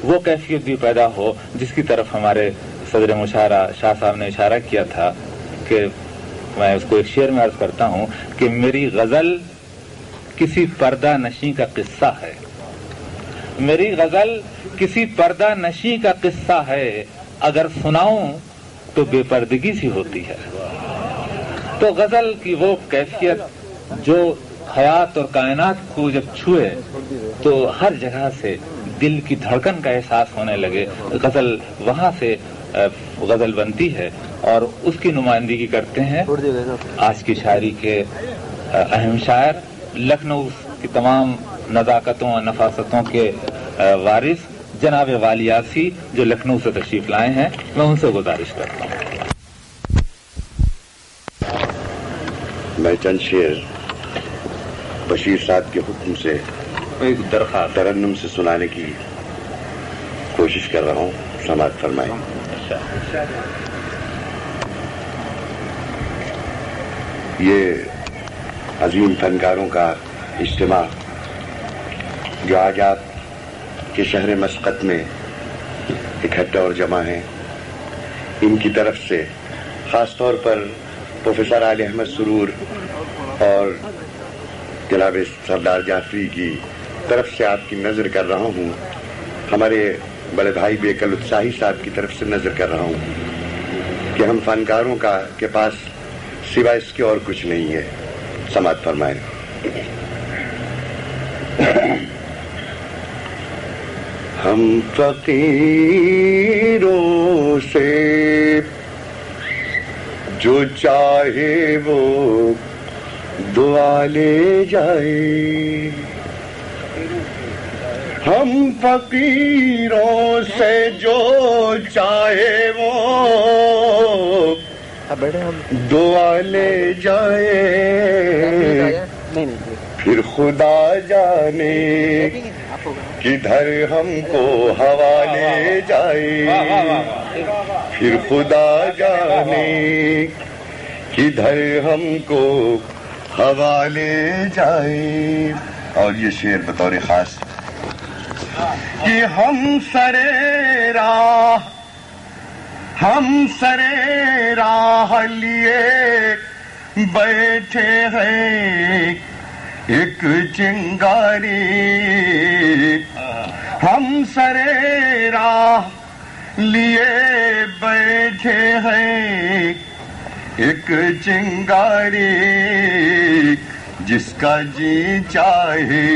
وہ کیفیت بھی پیدا ہو جس کی طرف ہمارے صدر مشاعرہ شاہ صاحب نے اشارہ کیا تھا کہ میں اس کو ایک شعر میں عرض کرتا ہوں کہ میری غزل کسی پردہ نشیں کا قصہ ہے، میری غزل کسی پردہ نشیں کا قصہ ہے، اگر سناؤں تو بے پردگی سی ہوتی ہے۔ تو غزل کی وہ کیفیت جو حیات اور کائنات کو جب چھوئے تو ہر جگہ سے دل کی دھڑکن کا احساس ہونے لگے، غزل وہاں سے غزل بنتی ہے، اور اس کی نمائندگی کرتے ہیں آج کی شاعری کے اہم شاعر، لکھنؤ کی تمام نزاکتوں اور نفاستوں کے وارث جناب والیاسی جو لکھنؤ سے تشریف لائے ہیں۔ میں ان سے گزارش کرتا ہوں میں چند شعر بشیر صاحب کے حکم سے ایک درخواست ترنم سے سنانے کی کوشش کر رہا ہوں، سماعت فرمائیں۔ یہ عظیم فنکاروں کا اجتماع جو آج آپ کے شہر مسقط میں اکٹھا اور جمع ہیں، ان کی طرف سے خاص طور پر پروفیسر علی احمد سرور اور جناب سردار جعفری کی طرف سے آپ کی نظر کر رہا ہوں، ہمارے بڑے بھائی بیکل اتساہی صاحب کی طرف سے نظر کر رہا ہوں کہ ہم فنکاروں کا کے پاس سوائے اس کے اور کچھ نہیں ہے۔ سماعت فرمائیں۔ ہم فقیروں سے جو چاہے وہ دعا لے جائے، ہم فقیروں سے جو چاہے وہ دعا لے جائے، پھر خدا جانے کدھر ہم کو حوالے جائے، پھر خدا جانے کدھر ہم کو حوالے جائے۔ اور یہ شعر بطور خاص کہ ہم سرے راہ لیے بیٹھے ہیں ایک چنگاری، ہم سرے راہ لیے بیٹھے ہیں ایک چنگاری، جس کا جی چاہے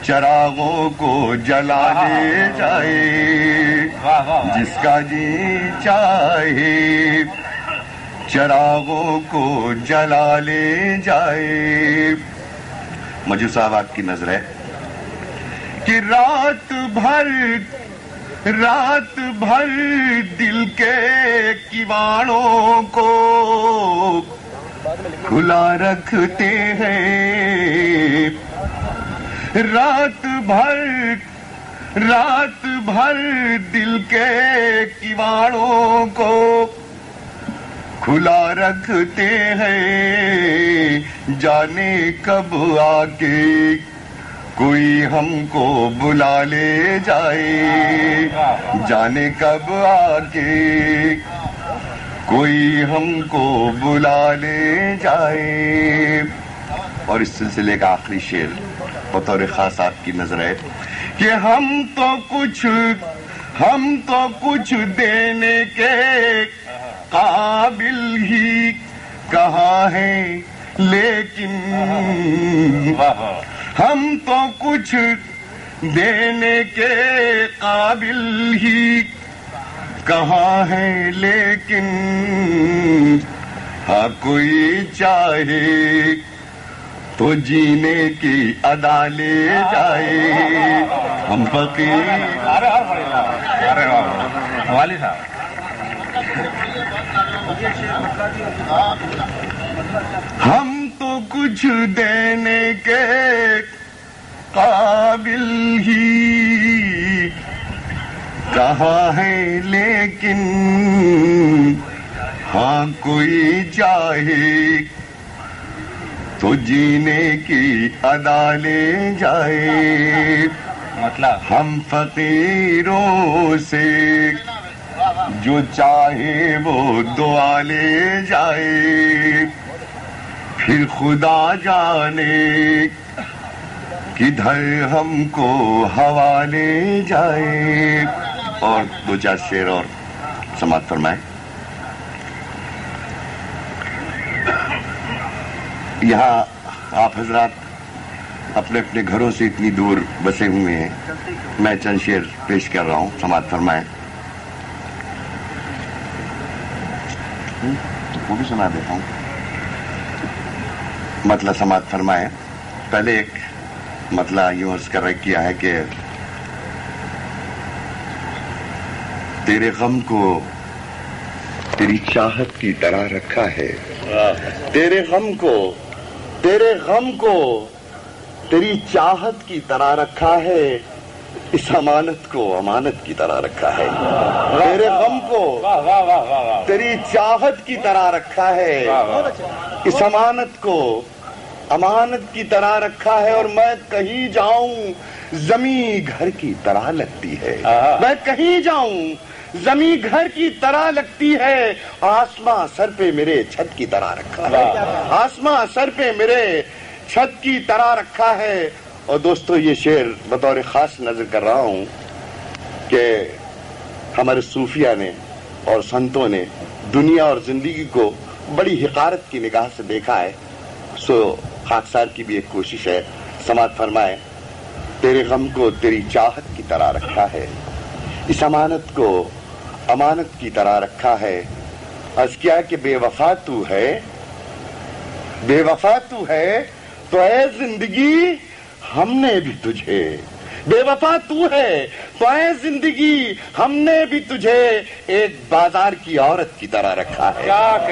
چراغوں کو جلا لے جائے، جس کا جی چاہے چراغوں کو جلا لے جائے۔ مجھو صاحب آپ کی نظر ہے کہ رات بھر دل کے کیواڑوں کو کھلا رکھتے ہیں، رات بھر دل کے کیواڑوں کو کھلا رکھتے ہیں، جانے کب آ کے کوئی ہم کو بلا لے جائے، جانے کب آ کے کوئی ہم کو بلا لے جائے۔ اور اس سلسلے کا آخری شعر بطور خاص آپ کی نظر ہے کہ ہم تو کچھ دینے کے قابل ہی کہاں ہیں، لیکن ہم تو کچھ دینے کے قابل ہی کہاں ہیں، لیکن ہاں کوئی چاہے تو جینے کی ادا لے جائے، ہم فقیر والی صاحب ہم تو کچھ دینے کے قابل ہی کہاں ہے، لیکن ہاں کوئی چاہے تو جینے کی ادا لے جائے۔ مطلب ہم فقیروں سے جو چاہے وہ دعا لے جائے، پھر خدا جانے کدھر ہم کو حوالے جائے۔ اور دو چار شعر اور سماعت فرمائیں۔ یہاں آپ حضرات اپنے اپنے گھروں سے اتنی دور بسے ہوئے ہیں، میں چند شعر پیش کر رہا ہوں، سماعت فرمائیں۔ وہ بھی سنا دیتا ہوں، مطلب سماعت فرمائیں۔ پہلے ایک مطلب یوں عرض کر کیا ہے کہ تیرے غم کو تیری چاہت کی طرح رکھا ہے، تیرے غم کو تیری چاہت کی طرح رکھا ہے، اس امانت کو امانت کی طرح رکھا ہے، تیرے غم کو تیری چاہت کی طرح رکھا ہے، اس امانت کو امانت کی طرح رکھا ہے، اور میں کہیں جاؤں زمیں گھر کی طرح لگتی ہے، میں کہیں جاؤں زمیں گھر کی طرح لگتی ہے، آسماں سر پہ میرے چھت کی طرح رکھا ہے، آسماں سر پہ میرے چھت کی طرح رکھا ہے۔ اور دوستو یہ شعر بطور خاص نظر کر رہا ہوں کہ ہمارے صوفیہ نے اور سنتوں نے دنیا اور زندگی کو بڑی حقارت کی نگاہ سے دیکھا ہے، سو خاکسار کی بھی ایک کوشش ہے، سماعت فرمائے۔ تیرے غم کو تیری چاہت کی طرح رکھا ہے، اس امانت کو امانت کی طرح رکھا ہے، عرض کیا کہ بے وفا تو ہے، بے وفا تو ہے تو اے زندگی ہم نے بھی تجھے، بے وفا تو ہے تو اے زندگی ہم نے بھی تجھے ایک بازار کی عورت کی طرح رکھا ہے،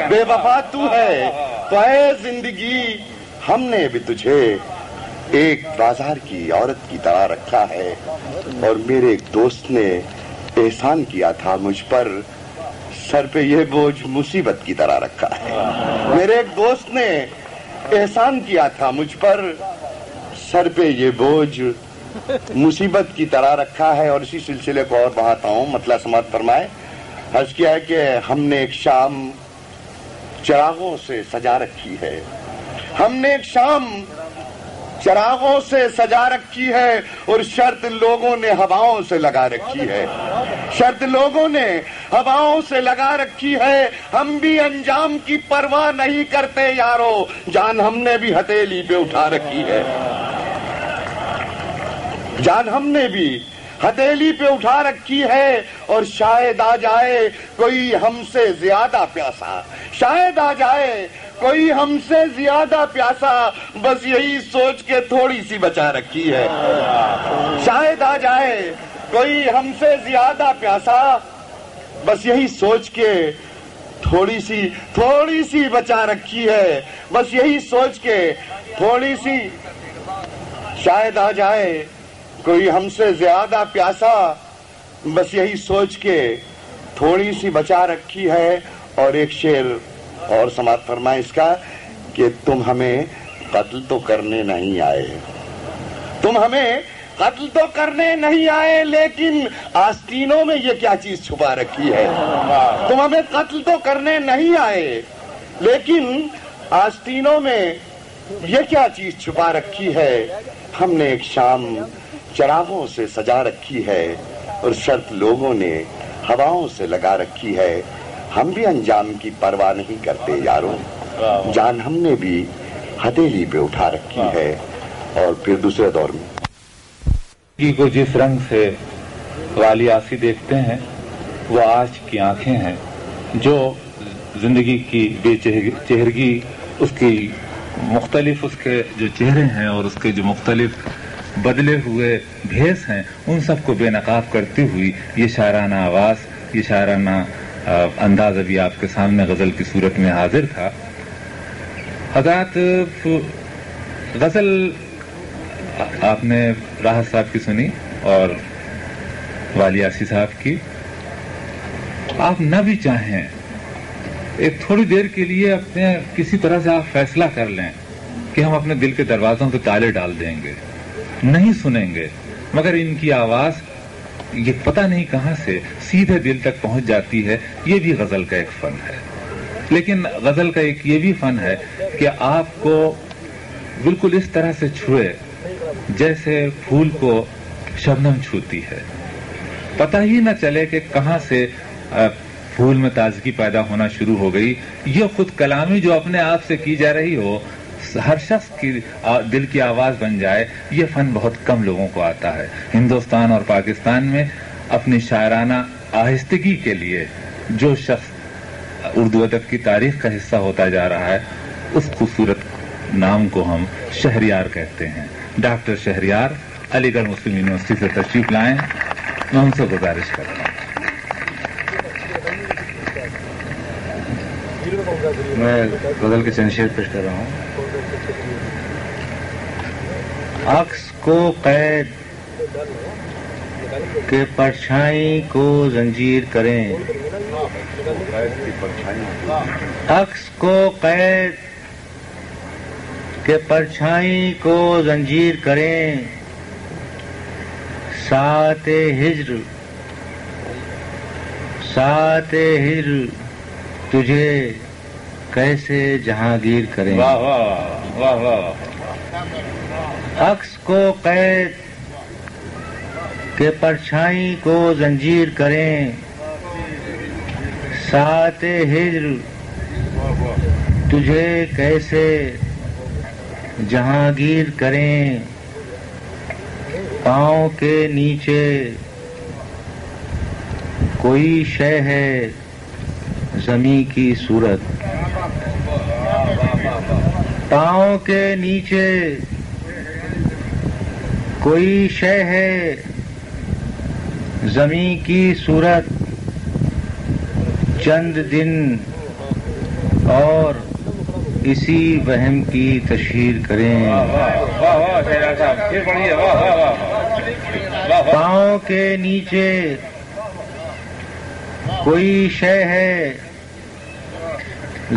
بے وفا تو ہے تو اے زندگی ہم نے بھی تجھے ایک بازار کی عورت کی طرح رکھا ہے۔ اور میرے ایک دوست نے احسان کیا تھا مجھ پر، سر پہ یہ بوجھ مصیبت کی طرح رکھا ہے، میرے ایک دوست نے احسان کیا تھا مجھ پر، سر پہ یہ بوجھ مصیبت کی طرح رکھا ہے۔ اور اسی سلسلے کو اور بڑھاتا ہوں، مطلب سماعت فرمائے۔ عرض کیا ہے کہ ہم نے ایک شام چراغوں سے سجا رکھی ہے، ہم نے ایک شام چراغوں سے سجا رکھی ہے، اور شرط لوگوں نے ہواؤں سے لگا رکھی ہے، شرط لوگوں نے ہواؤں سے لگا رکھی ہے، ہم بھی انجام کی پرواہ نہیں کرتے یارو، جان ہم نے بھی ہتھیلی پہ اٹھا رکھی ہے، جان ہم نے بھی ہتھیلی پہ اٹھا رکھی ہے، اور شاید آ جائے کوئی ہم سے زیادہ پیاسا، شاید آ جائے کوئی ہم سے زیادہ پیاسا، بس یہی سوچ کے تھوڑی سی بچا رکھی ہے، شاید آ جائے کوئی ہم سے زیادہ پیاسا، بس یہی سوچ کے تھوڑی سی بچا رکھی ہے، بس یہی سوچ کے تھوڑی سی، شاید آ جائے کوئی ہم سے زیادہ پیاسا، بس یہی سوچ کے تھوڑی سی بچا رکھی ہے۔ اور ایک شعر اور سماعت فرمائیں اس کا کہ تم ہمیں قتل تو کرنے نہیں آئے، تم ہمیں قتل تو کرنے نہیں آئے، لیکن آستینوں میں یہ کیا چیز چھپا رکھی ہے، تم ہمیں قتل تو کرنے نہیں آئے، لیکن آستینوں میں یہ کیا چیز چھپا رکھی ہے، ہم نے ایک شام چراغوں سے سجا رکھی ہے، اور شرط لوگوں نے ہواؤں سے لگا رکھی ہے، ہم بھی انجام کی پرواہ نہیں کرتے یاروں، جان ہم نے بھی ہتھیلی پہ اٹھا رکھی ہے۔ اور پھر دوسرے دور میں کو جس رنگ سے والی آسی دیکھتے ہیں وہ آج کی آنکھیں ہیں، جو زندگی کی بے چہرگی، اس کی مختلف اس کے جو چہرے ہیں اور اس کے جو مختلف بدلے ہوئے بھیس ہیں، ان سب کو بے نقاب کرتی ہوئی یہ شاعرانہ آواز، یہ شاعرانہ انداز ابھی آپ کے سامنے غزل کی صورت میں حاضر تھا۔ حضرات غزل آپ نے راحت صاحب کی سنی اور والی آسی صاحب کی، آپ نہ بھی چاہیں ایک تھوڑی دیر کے لیے اپنے کسی طرح سے آپ فیصلہ کر لیں کہ ہم اپنے دل کے دروازوں پہ تالے ڈال دیں گے، نہیں سنیں گے، مگر ان کی آواز یہ پتہ نہیں کہاں سے سیدھے دل تک پہنچ جاتی ہے. یہ بھی غزل کا ایک فن ہے. لیکن غزل کا ایک یہ بھی فن ہے کہ آپ کو بالکل اس طرح سے چھوئے جیسے پھول کو شبنم چھوتی ہے. پتہ ہی نہ چلے کہ کہاں سے پھول میں تازگی پیدا ہونا شروع ہو گئی. یہ خود کلامی جو اپنے آپ سے کی جا رہی ہو، ہر شخص کی دل کی آواز بن جائے، یہ فن بہت کم لوگوں کو آتا ہے. ہندوستان اور پاکستان میں اپنی شاعرانہ آہستگی کے لیے جو شخص اردو ادب کی تاریخ کا حصہ ہوتا جا رہا ہے، اس خوبصورت نام کو ہم شہریار کہتے ہیں. ڈاکٹر شہریار علی گڑھ مسلم یونیورسٹی سے تشریف لائیں. میں ان سے گزارش کرتا ہوں. میں غزل کے چند شعر پیش کر رہا ہوں. عکس کو قید کے پرچھائی کو زنجیر کریں، عکس کو قید کے پرچھائی کو زنجیر کریں، ساعت ہجر تجھے کیسے جہانگیر کریں. واہ واہ واہ واہ. عکس کو قید کے پرچھائی کو زنجیر کریں، ساعت ہجر تجھے کیسے جہانگیر کریں. پاؤں کے نیچے کوئی شے ہے زمیں کی صورت، پاؤں کے نیچے کوئی شے ہے زمیں کی صورت، چند دن اور اسی وہم کی تشہیر کریں. پاؤں کے نیچے کوئی شے ہے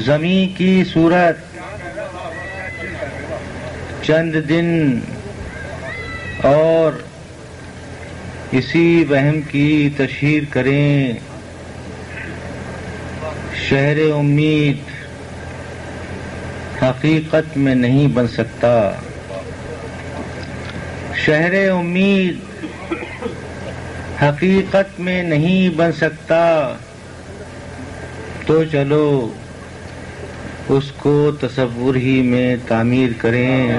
زمیں کی صورت، چند دن اور اسی وہم کی تشہیر کریں. شہر امید حقیقت میں نہیں بن سکتا، شہر امید حقیقت میں نہیں بن سکتا، تو چلو اس کو تصور ہی میں تعمیر کریں.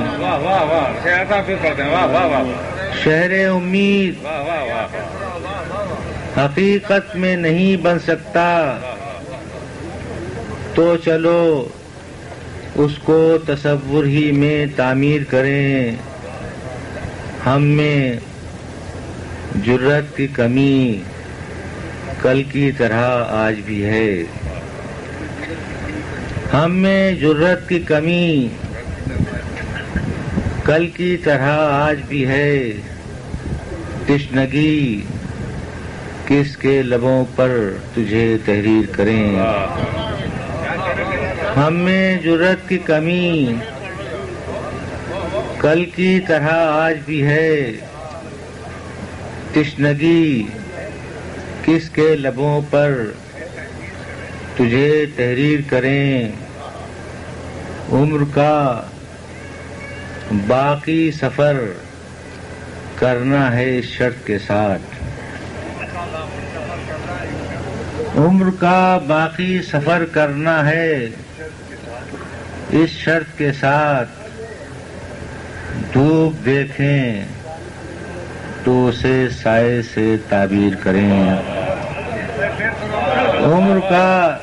شہر امید حقیقت میں نہیں بن سکتا، تو چلو اس کو تصور ہی میں تعمیر کریں. ہم میں جرأت کی کمی کل کی طرح آج بھی ہے، ہم میں جرأت کی کمی کل کی طرح آج بھی ہے. تشنگی کس کے لبوں پر تجھے تحریر کریں. ہم میں جرأت کی کمی کل کی طرح آج بھی ہے. تشنگی کس کے لبوں پر تجھے تحریر کریں. عمر کا باقی سفر کرنا ہے اس شرط کے ساتھ، عمر کا باقی سفر کرنا ہے اس شرط کے ساتھ. دھوپ دیکھیں تو اسے سائے سے تعبیر کریں. عمر کا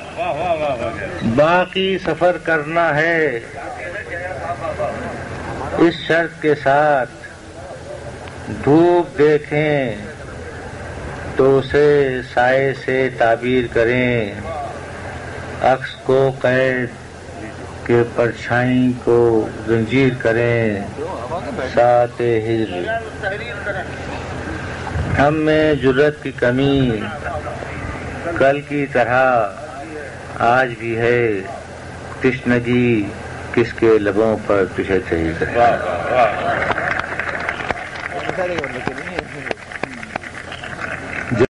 باقی سفر کرنا ہے اس شرط کے ساتھ. دھوپ دیکھیں تو اسے سائے سے تعبیر کریں. عکس کو قید کے پرچھائی کو زنجیر کریں. ساعت ہجر ہم میں جرأت کی کمی کل کی طرح آج بھی ہے. تشنگی کس کے لبوں پر تجھے تحریر کرے.